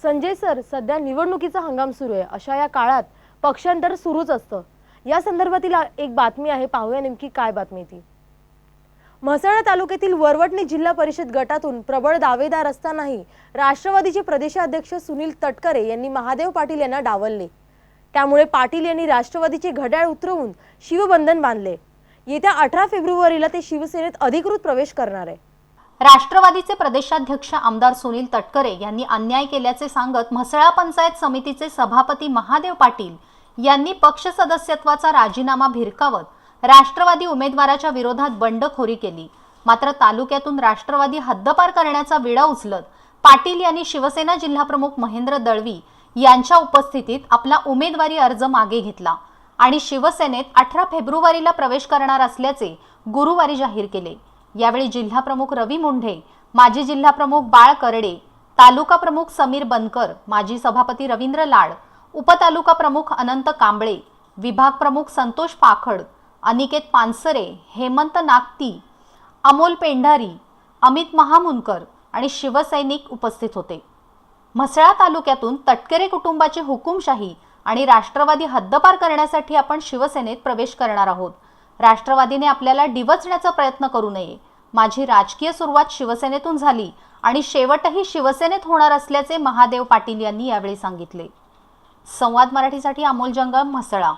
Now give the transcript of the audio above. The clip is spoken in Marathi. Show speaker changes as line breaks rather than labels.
संजय सर, सध्या निवडणुकीचा हंगाम सुरू आहे. अशा या काळात पक्षांतर सुरूच असतं. या संदर्भातील एक बातमी आहे, पाहूया नेमकी काय बातमी ती. म्हसळा तालुक्यातील वरवटणी जिल्हा परिषद गटातून प्रबळ दावेदार असतानाही राष्ट्रवादीचे प्रदेशाध्यक्ष सुनील तटकरे यांनी महादेव पाटील यांना डावलले. त्यामुळे पाटील यांनी राष्ट्रवादीचे घड्याळ उतरवून शिवबंधन बांधले. येत्या 18 फेब्रुवारीला ते शिवसेनेत अधिकृत प्रवेश करणार आहे.
राष्ट्रवादीचे प्रदेशाध्यक्ष आमदार सुनील तटकरे यांनी अन्याय केल्याचे सांगत म्हसळा पंचायत समितीचे सभापती महादेव पाटील यांनी पक्ष सदस्यत्वाचा राजीनामा भिरकावत राष्ट्रवादी उमेदवाराच्या विरोधात बंडखोरी केली. मात्र तालुक्यातून राष्ट्रवादी हद्दपार करण्याचा विडा उचलत पाटील यांनी शिवसेना जिल्हाप्रमुख महेंद्र दळवी यांच्या उपस्थितीत आपला उमेदवारी अर्ज मागे घेतला आणि शिवसेनेत 18 फेब्रुवारीला प्रवेश करणार असल्याचे गुरुवारी जाहीर केले. यावेळी जिल्हाप्रमुख रवी मुंढे, माजी जिल्हाप्रमुख बाळ करडे, तालुका प्रमुख समीर बनकर, माजी सभापती रवींद्र लाड, उपतालुका प्रमुख अनंत कांबळे, विभाग प्रमुख संतोष पाखड, अनिकेत पानसरे, हेमंत नागती, अमोल पेंढारी, अमित महामुनकर आणि शिवसैनिक उपस्थित होते. म्हसळा तालुक्यातून तटकरे कुटुंबाची हुकुमशाही आणि राष्ट्रवादी हद्दपार करण्यासाठी आपण शिवसेनेत प्रवेश करणार आहोत. राष्ट्रवादीने आपल्याला डिवचण्याचा प्रयत्न करू नये. माझी राजकीय सुरुवात शिवसेनेतून झाली आणि शेवटही शिवसेनेत होणार असल्याचे महादेव पाटील यांनी यावेळी सांगितले. संवाद मराठीसाठी अमोल जंगम, म्हसळा.